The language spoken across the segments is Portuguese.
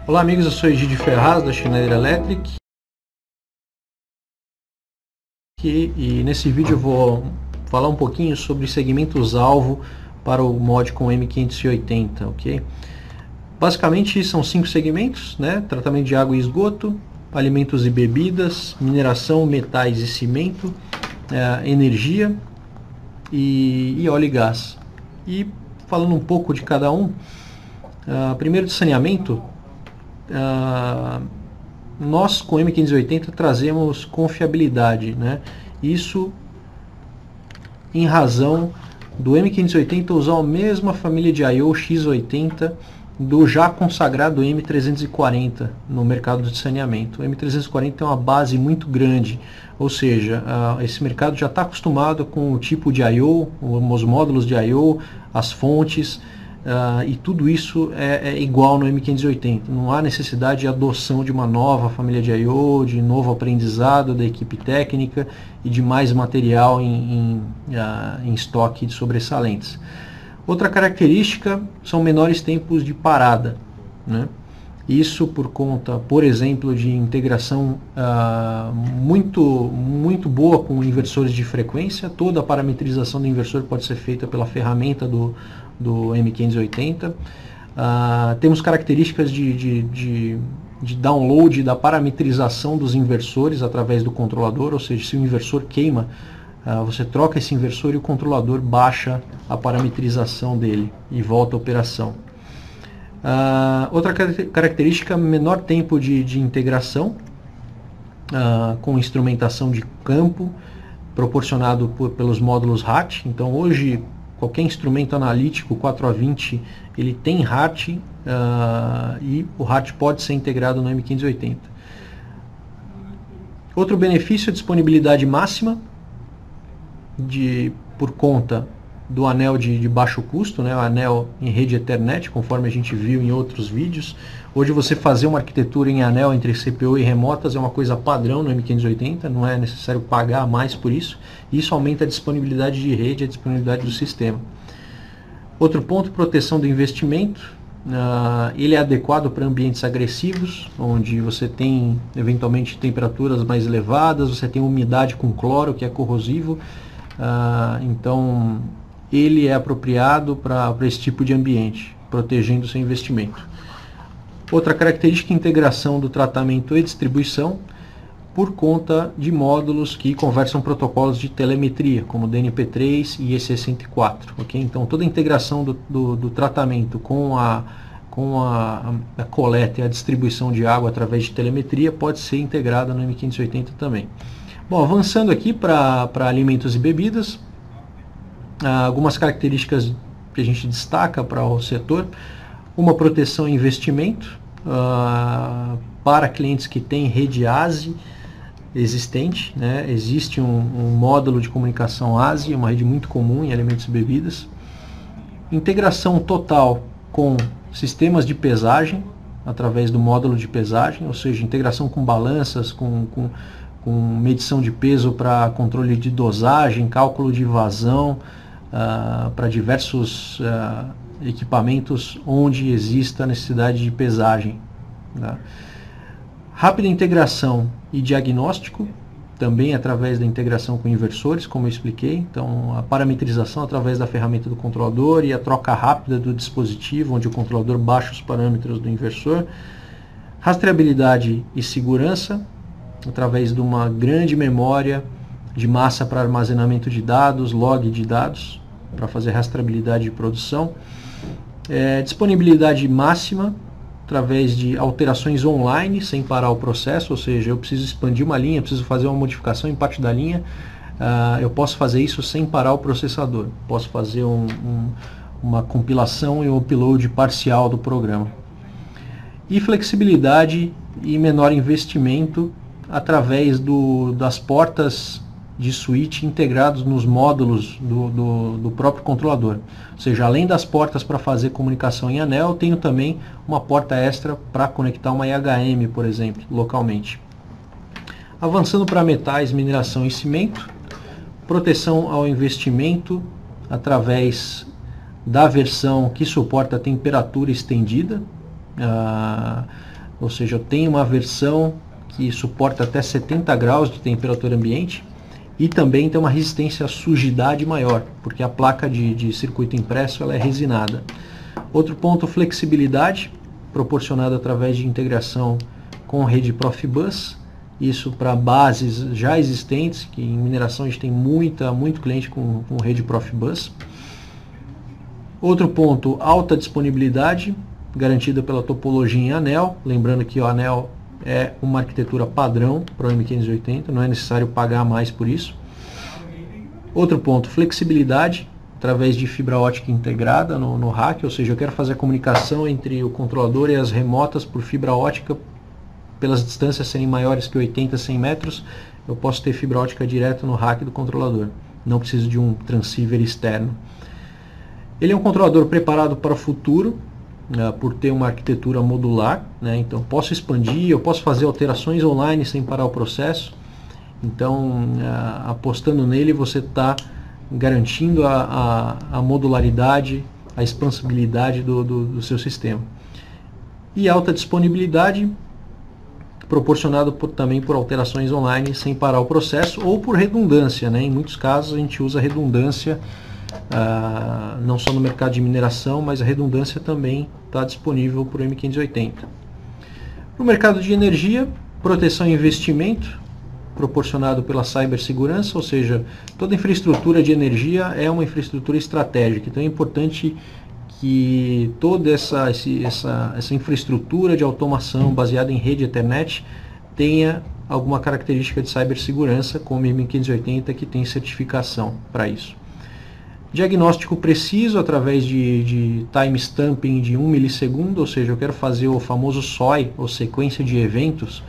Olá amigos, eu sou Egídio Ferraz da Schneider Electric e nesse vídeo eu vou falar um pouquinho sobre segmentos-alvo para o Modcon M580, ok? Basicamente são 5 segmentos, né? Tratamento de água e esgoto, alimentos e bebidas, mineração, metais e cimento, energia e óleo e gás. E falando um pouco de cada um, primeiro de saneamento, nós com o M580 trazemos confiabilidade, né? Isso em razão do M580 usar a mesma família de I/O X80 do já consagrado M340 no mercado de saneamento. O M340 tem uma base muito grande, ou seja, esse mercado já está acostumado com o tipo de I/O, os módulos de I/O, as fontes, e tudo isso é igual no M580. Não há necessidade de adoção de uma nova família de I/O, de novo aprendizado da equipe técnica e de mais material em estoque de sobressalentes. Outra característica são menores tempos de parada, né? Isso por conta, por exemplo, de integração muito boa com inversores de frequência. Toda a parametrização do inversor pode ser feita pela ferramenta do M580. Temos características de download da parametrização dos inversores através do controlador, ou seja, se o inversor queima, você troca esse inversor e o controlador baixa a parametrização dele e volta à operação. Outra característica, menor tempo de integração com instrumentação de campo, proporcionado pelos módulos RAT. Então hoje qualquer instrumento analítico 4A20 ele tem RAT, e o RAT pode ser integrado no M580. Outro benefício é a disponibilidade máxima por conta do anel de baixo custo, né, o anel em rede Ethernet, conforme a gente viu em outros vídeos. Hoje você fazer uma arquitetura em anel entre CPU e remotas é uma coisa padrão no M580, não é necessário pagar mais por isso. Isso aumenta a disponibilidade de rede, a disponibilidade do sistema. Outro ponto, proteção do investimento. Ele é adequado para ambientes agressivos, onde você tem eventualmente temperaturas mais elevadas, você tem umidade com cloro, que é corrosivo. Então ele é apropriado para esse tipo de ambiente, protegendo o seu investimento. Outra característica, integração do tratamento e distribuição por conta de módulos que conversam protocolos de telemetria, como DNP3 e EC104. Okay? Então toda a integração do tratamento com a coleta e a distribuição de água através de telemetria pode ser integrada no M580 também. Bom, avançando aqui para alimentos e bebidas, algumas características que a gente destaca para o setor: uma proteção e investimento para clientes que têm rede ASI existente, né? Existe um módulo de comunicação ASI, uma rede muito comum em alimentos e bebidas. Integração total com sistemas de pesagem, através do módulo de pesagem, ou seja, integração com balanças, com medição de peso para controle de dosagem, cálculo de vazão, para diversos equipamentos onde exista necessidade de pesagem. Tá? Rápida integração e diagnóstico, também através da integração com inversores, como eu expliquei. Então, a parametrização através da ferramenta do controlador e a troca rápida do dispositivo, onde o controlador baixa os parâmetros do inversor. Rastreabilidade e segurança, através de uma grande memória de massa para armazenamento de dados, log de dados, para fazer rastreabilidade de produção. Disponibilidade máxima, através de alterações online, sem parar o processo, ou seja, eu preciso expandir uma linha, preciso fazer uma modificação em parte da linha, eu posso fazer isso sem parar o processador. Posso fazer uma compilação e um upload parcial do programa. E flexibilidade e menor investimento, através das portas de switch integrados nos módulos do próprio controlador. Ou seja, além das portas para fazer comunicação em anel, eu tenho também uma porta extra para conectar uma IHM, por exemplo, localmente. Avançando para metais, mineração e cimento, proteção ao investimento através da versão que suporta a temperatura estendida, ou seja, eu tenho uma versão que suporta até 70 graus de temperatura ambiente e também tem uma resistência à sujidade maior, porque a placa de circuito impresso ela é resinada. Outro ponto, flexibilidade, proporcionada através de integração com rede Profibus, isso para bases já existentes, que em mineração a gente tem muito cliente com rede Profibus. Outro ponto, alta disponibilidade, garantida pela topologia em anel, lembrando que o anel é uma arquitetura padrão para o M580, não é necessário pagar mais por isso. Outro ponto, flexibilidade, através de fibra ótica integrada no rack, ou seja, eu quero fazer a comunicação entre o controlador e as remotas por fibra ótica, pelas distâncias serem maiores que 80, 100 metros, eu posso ter fibra ótica direto no rack do controlador, não preciso de um transceiver externo. Ele é um controlador preparado para o futuro, por ter uma arquitetura modular, né? Então posso expandir, eu posso fazer alterações online sem parar o processo. Então, apostando nele, você está garantindo a modularidade, a expansibilidade do seu sistema. E alta disponibilidade, proporcionado também por alterações online sem parar o processo ou por redundância, né? Em muitos casos a gente usa redundância, não só no mercado de mineração, mas a redundância também está disponível para o M580. No mercado de energia, proteção e investimento, proporcionado pela cibersegurança, ou seja, toda infraestrutura de energia é uma infraestrutura estratégica, então é importante que toda essa infraestrutura de automação baseada em rede Ethernet tenha alguma característica de cibersegurança, como o M580 que tem certificação para isso. Diagnóstico preciso através de time stamping de 1 milissegundo, ou seja, eu quero fazer o famoso SOI, ou sequência de eventos,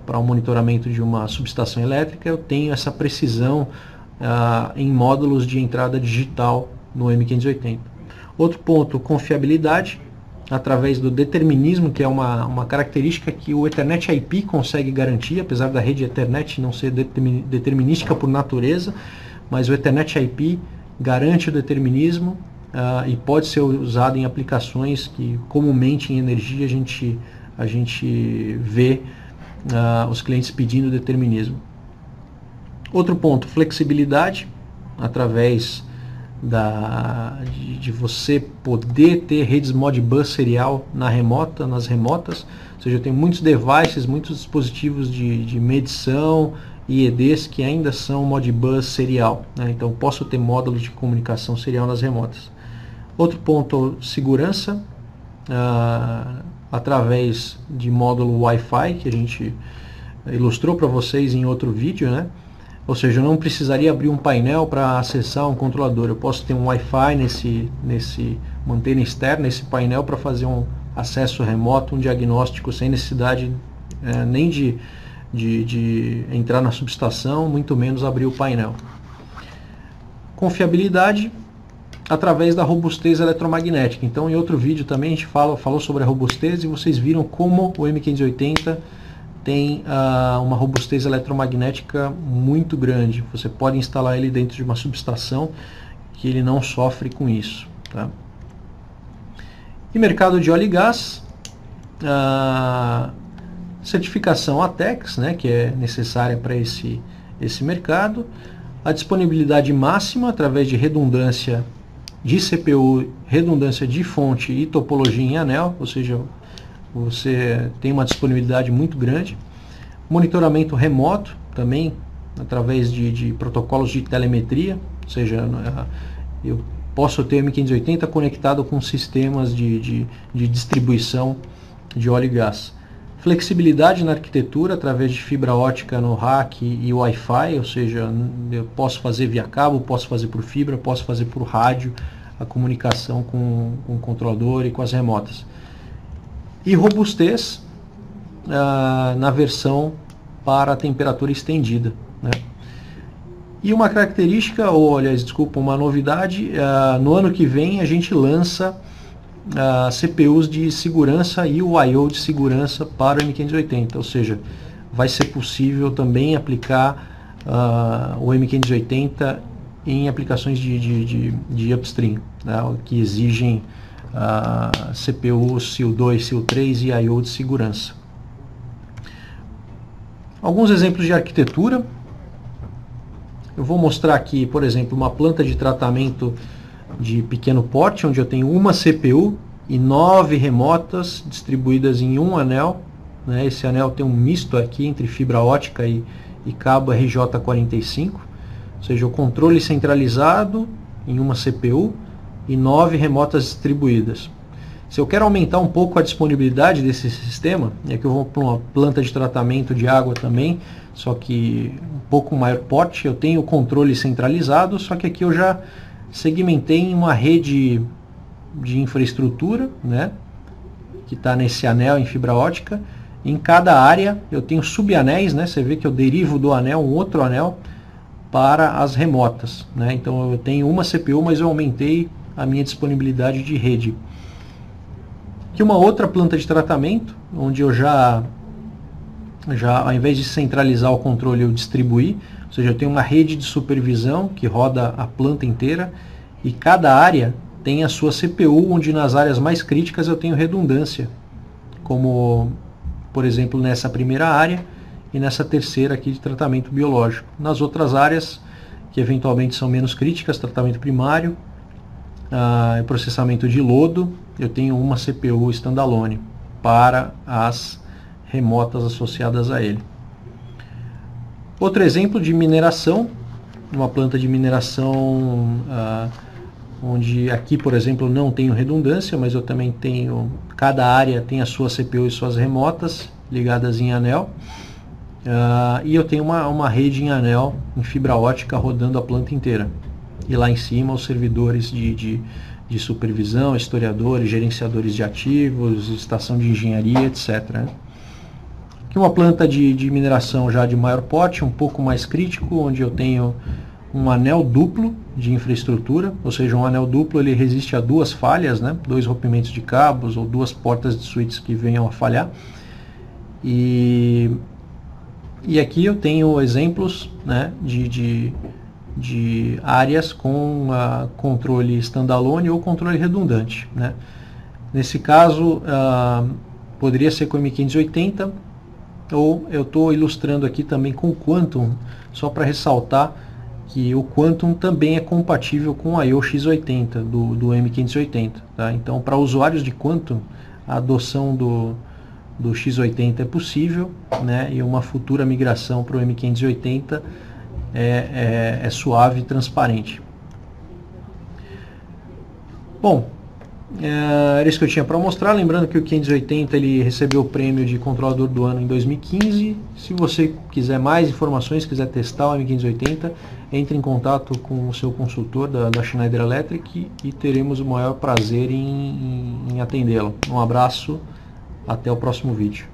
para o monitoramento de uma subestação elétrica, eu tenho essa precisão em módulos de entrada digital no M580. Outro ponto, confiabilidade, através do determinismo, que é uma característica que o Ethernet IP consegue garantir, apesar da rede Ethernet não ser determinística por natureza, mas o Ethernet IP garante o determinismo e pode ser usado em aplicações que comumente em energia a gente vê os clientes pedindo determinismo. Outro ponto, flexibilidade, através de você poder ter redes Modbus serial nas remotas, ou seja, eu tenho muitos devices, muitos dispositivos de medição e EDs que ainda são Modbus serial, né? Então posso ter módulos de comunicação serial nas remotas. Outro ponto, segurança, através de módulo Wi-Fi, que a gente ilustrou para vocês em outro vídeo, né? Ou seja, eu não precisaria abrir um painel para acessar um controlador, eu posso ter um Wi-Fi nesse antena externa, nesse painel, para fazer um acesso remoto, um diagnóstico sem necessidade nem de entrar na subestação, muito menos abrir o painel. Confiabilidade através da robustez eletromagnética. Então, em outro vídeo também a gente falou sobre a robustez e vocês viram como o M580 tem uma robustez eletromagnética muito grande. Você pode instalar ele dentro de uma subestação que ele não sofre com isso, tá? E mercado de óleo e gás, certificação ATEX, né, que é necessária para esse mercado, a disponibilidade máxima através de redundância de CPU, redundância de fonte e topologia em anel, ou seja, você tem uma disponibilidade muito grande. Monitoramento remoto também, através de protocolos de telemetria, ou seja, eu posso ter o M580 conectado com sistemas de distribuição de óleo e gás. Flexibilidade na arquitetura, através de fibra ótica no rack e Wi-Fi, ou seja, eu posso fazer via cabo, posso fazer por fibra, posso fazer por rádio, a comunicação com o controlador e com as remotas. E robustez na versão para a temperatura estendida, né? E uma característica, ou aliás, desculpa, uma novidade, no ano que vem a gente lança CPUs de segurança e o I/O de segurança para o M580, ou seja, vai ser possível também aplicar o M580 em aplicações de upstream, né, que exigem CPU SIL 2, SIL 3 e I/O de segurança. Alguns exemplos de arquitetura. Eu vou mostrar aqui, por exemplo, uma planta de tratamento de pequeno porte, onde eu tenho uma CPU e 9 remotas distribuídas em um anel. Né? Esse anel tem um misto aqui entre fibra ótica e cabo RJ45, ou seja, o controle centralizado em uma CPU e 9 remotas distribuídas. Se eu quero aumentar um pouco a disponibilidade desse sistema, é que eu vou para uma planta de tratamento de água também, só que um pouco maior porte, eu tenho o controle centralizado, só que aqui eu já segmentei em uma rede de infraestrutura, né, que está nesse anel em fibra ótica. Em cada área eu tenho subanéis, né, você vê que eu derivo do anel um outro anel para as remotas. Né, então eu tenho uma CPU, mas eu aumentei a minha disponibilidade de rede. Aqui uma outra planta de tratamento, onde eu já ao invés de centralizar o controle, eu distribuí, ou seja, eu tenho uma rede de supervisão que roda a planta inteira e cada área tem a sua CPU, onde nas áreas mais críticas eu tenho redundância, como por exemplo nessa primeira área e nessa terceira aqui de tratamento biológico. Nas outras áreas, que eventualmente são menos críticas, tratamento primário, processamento de lodo, eu tenho uma CPU standalone para as remotas associadas a ele. Outro exemplo de mineração, uma planta de mineração onde aqui, por exemplo, não tenho redundância, mas eu também tenho, cada área tem a sua CPU e suas remotas ligadas em anel, e eu tenho uma rede em anel em fibra ótica rodando a planta inteira. E lá em cima os servidores de supervisão, historiadores, gerenciadores de ativos, estação de engenharia, etc. Né? Aqui uma planta de mineração já de maior porte, um pouco mais crítico, onde eu tenho um anel duplo de infraestrutura, ou seja, um anel duplo ele resiste a duas falhas, né? 2 rompimentos de cabos ou 2 portas de switches que venham a falhar. E aqui eu tenho exemplos, né, de áreas com controle standalone ou controle redundante. Né? Nesse caso, poderia ser com o M580, ou eu estou ilustrando aqui também com o Quantum, só para ressaltar que o Quantum também é compatível com o I/O X80 do M580. Tá? Então, para usuários de Quantum, a adoção do X80 é possível, né? E uma futura migração para o M580 é suave e transparente. Bom, era isso que eu tinha para mostrar. Lembrando que o 580 ele recebeu o prêmio de controlador do ano em 2015. Se você quiser mais informações, quiser testar o M580, entre em contato com o seu consultor da Schneider Electric e teremos o maior prazer em atendê-lo. Um abraço, até o próximo vídeo.